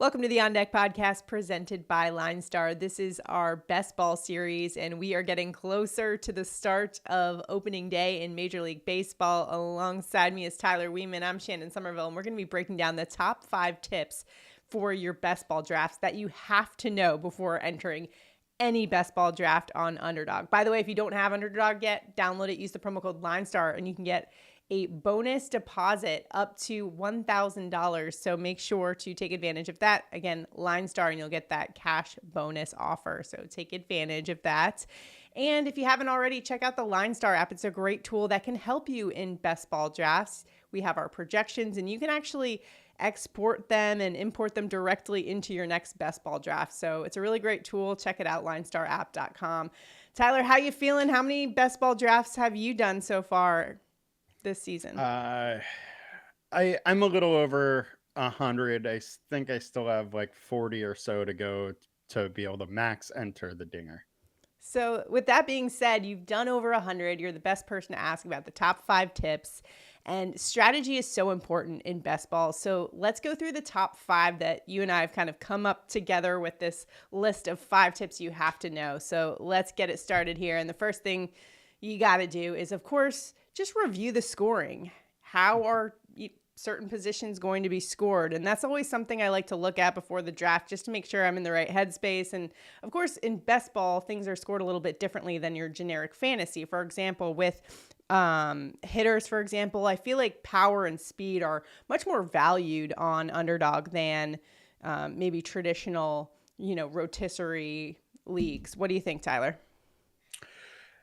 Welcome to the On Deck podcast presented by LineStar. This is our best ball series, and we are getting closer to the start of opening day in Major League Baseball. Alongside me is Tyler Wiemann. I'm Shannon Sommerville, and we're going to be breaking down the top 5 tips for your best ball drafts that you have to know before entering any best ball draft on Underdog. By the way, if you don't have Underdog yet, download it, use the promo code LineStar, and you can get a bonus deposit up to $1,000. So make sure to take advantage of that. Again, LineStar, and you'll get that cash bonus offer. So take advantage of that. And if you haven't already, check out the LineStar app. It's a great tool that can help you in best ball drafts. We have our projections, and you can actually export them and import them directly into your next best ball draft. So it's a really great tool. Check it out, linestarapp.com. Tyler, how you feeling? How many best ball drafts have you done so far this season? I'm a little over 100. Think I still have like 40 or so to go to be able to max enter the dinger. So with that being said, you've done over 100. You're the best person to ask about the top 5 tips. And strategy is so important in best ball. So let's go through the top 5 that you and I have kind of come up together with this list of 5 tips you have to know. So let's get it started here. And the first thing you got to do is, of course, just review the scoring. How are certain positions going to be scored? And that's always something I like to look at before the draft, just to make sure I'm in the right headspace. And of course, in best ball, things are scored a little bit differently than your generic fantasy. For example, with hitters, for example, I feel like power and speed are much more valued on Underdog than maybe traditional, rotisserie leagues. What do you think, Tyler?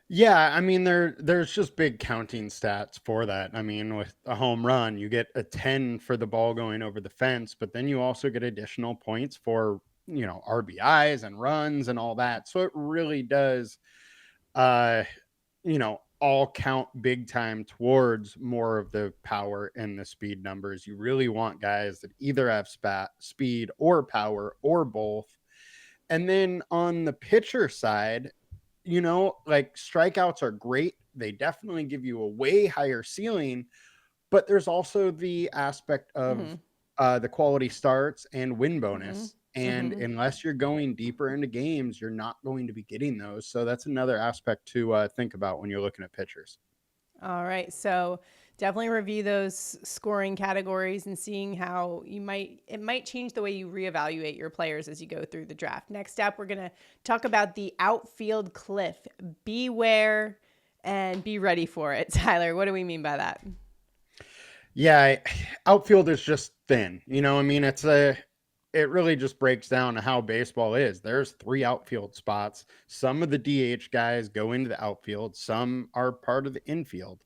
Yeah, I mean there's just big counting stats for that. I mean, with a home run, you get a 10 for the ball going over the fence, but then you also get additional points for, RBIs and runs and all that. So it really does uh, all count big time towards more of the power and the speed numbers. You really want guys that either have speed or power or both. And then on the pitcher side, like strikeouts are great. They definitely give you a way higher ceiling, but there's also the aspect of Mm-hmm. the quality starts and win Mm-hmm. bonus. And Mm-hmm. unless you're going deeper into games, you're not going to be getting those. So that's another aspect to think about when you're looking at pitchers. All right. So definitely review those scoring categories and seeing how it might change the way you reevaluate your players as you go through the draft. Next up, we're going to talk about the outfield cliff. Beware and be ready for it. Tyler, what do we mean by that? Yeah, outfield is just thin. I mean, it really just breaks down how baseball is. There's 3 outfield spots. Some of the DH guys go into the outfield, some are part of the infield.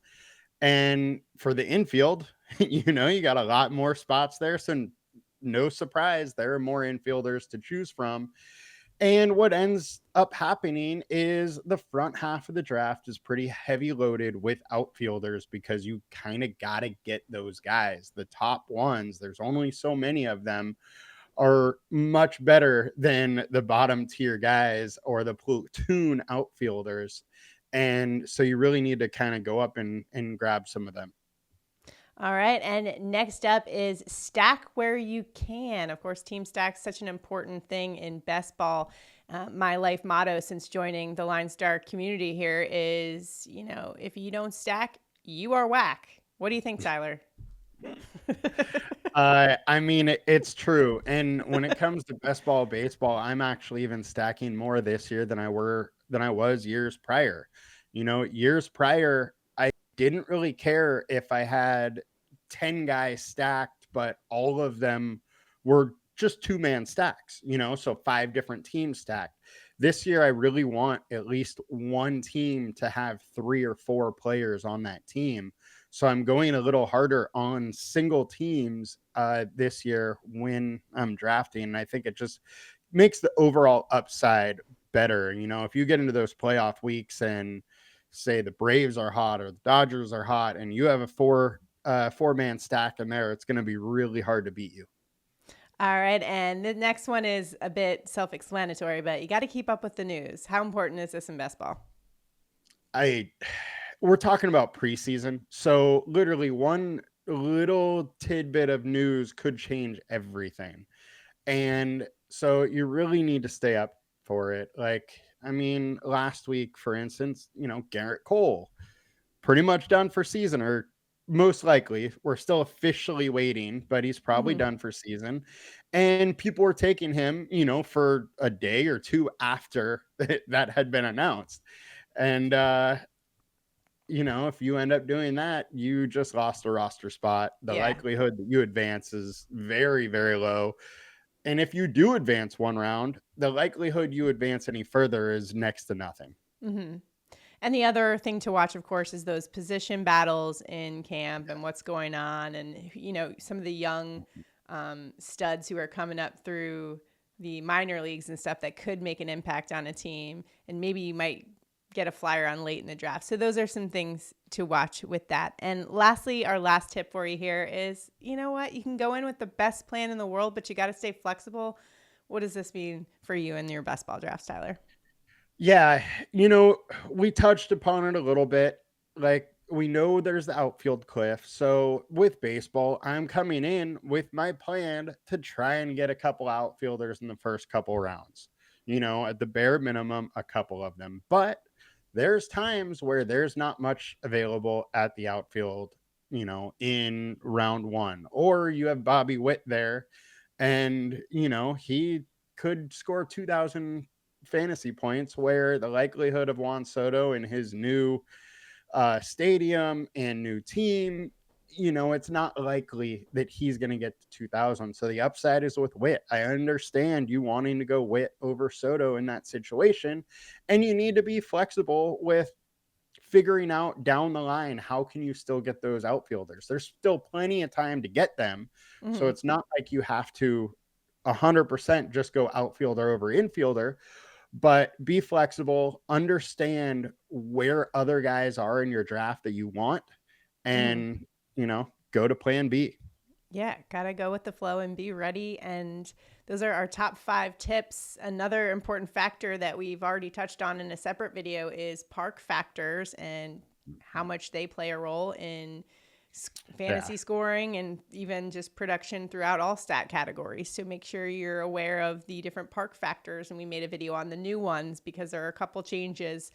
And for the infield, you got a lot more spots there. So no surprise, there are more infielders to choose from. And what ends up happening is the front half of the draft is pretty heavy loaded with outfielders because you kind of got to get those guys. The top ones, there's only so many of them, are much better than the bottom tier guys or the platoon outfielders. And so you really need to kind of go up and grab some of them. All right. And next up is stack where you can. Of course, team stack's such an important thing in best ball. My life motto since joining the Line Star community here is, if you don't stack, you are whack. What do you think, Tyler? I mean, it's true. And when it comes to best ball baseball, I'm actually even stacking more this year than I was years prior. Years prior, I didn't really care if I had 10 guys stacked, but all of them were just 2-man stacks, so 5 different teams stacked. This year, I really want at least one team to have 3 or 4 players on that team. So I'm going a little harder on single teams this year when I'm drafting. And I think it just makes the overall upside better. If you get into those playoff weeks and say the Braves are hot or the Dodgers are hot and you have a 4-man stack in there, it's going to be really hard to beat you. All right. And the next one is a bit self explanatory, but you got to keep up with the news. How important is this in best ball? I We're talking about preseason. So literally one little tidbit of news could change everything. And so you really need to stay up for it. Like, I mean, last week, for instance, Garrett Cole, pretty much done for season, or most likely. We're still officially waiting, but he's probably Mhm. done for season. And people were taking him, for a day or two after that had been announced. And if you end up doing that, you just lost a roster spot. The Yeah. likelihood that you advance is very, very low. And if you do advance one round, the likelihood you advance any further is next to nothing. Mhm. And the other thing to watch, of course, is those position battles in camp and what's going on. And, some of the young studs who are coming up through the minor leagues and stuff that could make an impact on a team. And maybe you might get a flyer on late in the draft. So those are some things to watch with that. And lastly, our last tip for you here is, you know what? You can go in with the best plan in the world, but you got to stay flexible. What does this mean for you in your best ball drafts, Tyler? Yeah, we touched upon it a little bit. Like, we know there's the outfield cliff. So with baseball, I'm coming in with my plan to try and get a couple outfielders in the first couple rounds. At the bare minimum, a couple of them. But there's times where there's not much available at the outfield, in round one. Or you have Bobby Witt there, and, he could score 2,000 fantasy points, where the likelihood of Juan Soto in his new stadium and new team, it's not likely that he's going to get to 2,000. So the upside is with Witt. I understand you wanting to go Witt over Soto in that situation, and you need to be flexible with figuring out down the line how can you still get those outfielders. There's still plenty of time to get them, so Hmm. it's not like you have to 100% just go outfielder over infielder, but be flexible, understand where other guys are in your draft that you want, Hmm. and, go to plan B. Yeah, gotta go with the flow and be ready. And those are our top 5 tips. Another important factor that we've already touched on in a separate video is park factors and how much they play a role in Yeah. fantasy scoring and even just production throughout all stat categories. So make sure you're aware of the different park factors. And we made a video on the new ones because there are a couple changes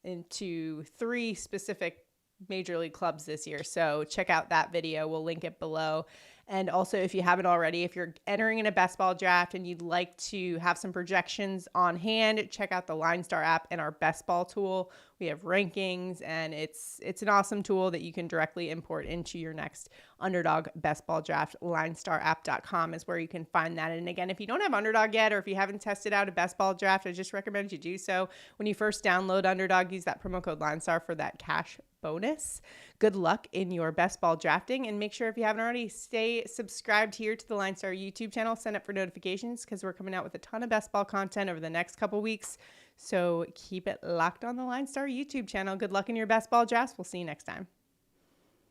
into 3 specific major league clubs this year. So check out that video. We'll link it below. And also, if you haven't already, if you're entering in a best ball draft and you'd like to have some projections on hand, check out the LineStar app and our best ball tool. We have rankings, and it's an awesome tool that you can directly import into your next Underdog best ball draft. LineStarApp.com is where you can find that. And again, if you don't have Underdog yet, or if you haven't tested out a best ball draft, I just recommend you do so. When you first download Underdog, use that promo code LineStar for that cash bonus. Good luck in your best ball drafting, and make sure, if you haven't already, stay subscribed here to the LineStar YouTube channel. Sign up for notifications because we're coming out with a ton of best ball content over the next couple weeks. So keep it locked on the LineStar YouTube channel. Good luck in your best ball drafts. We'll see you next time.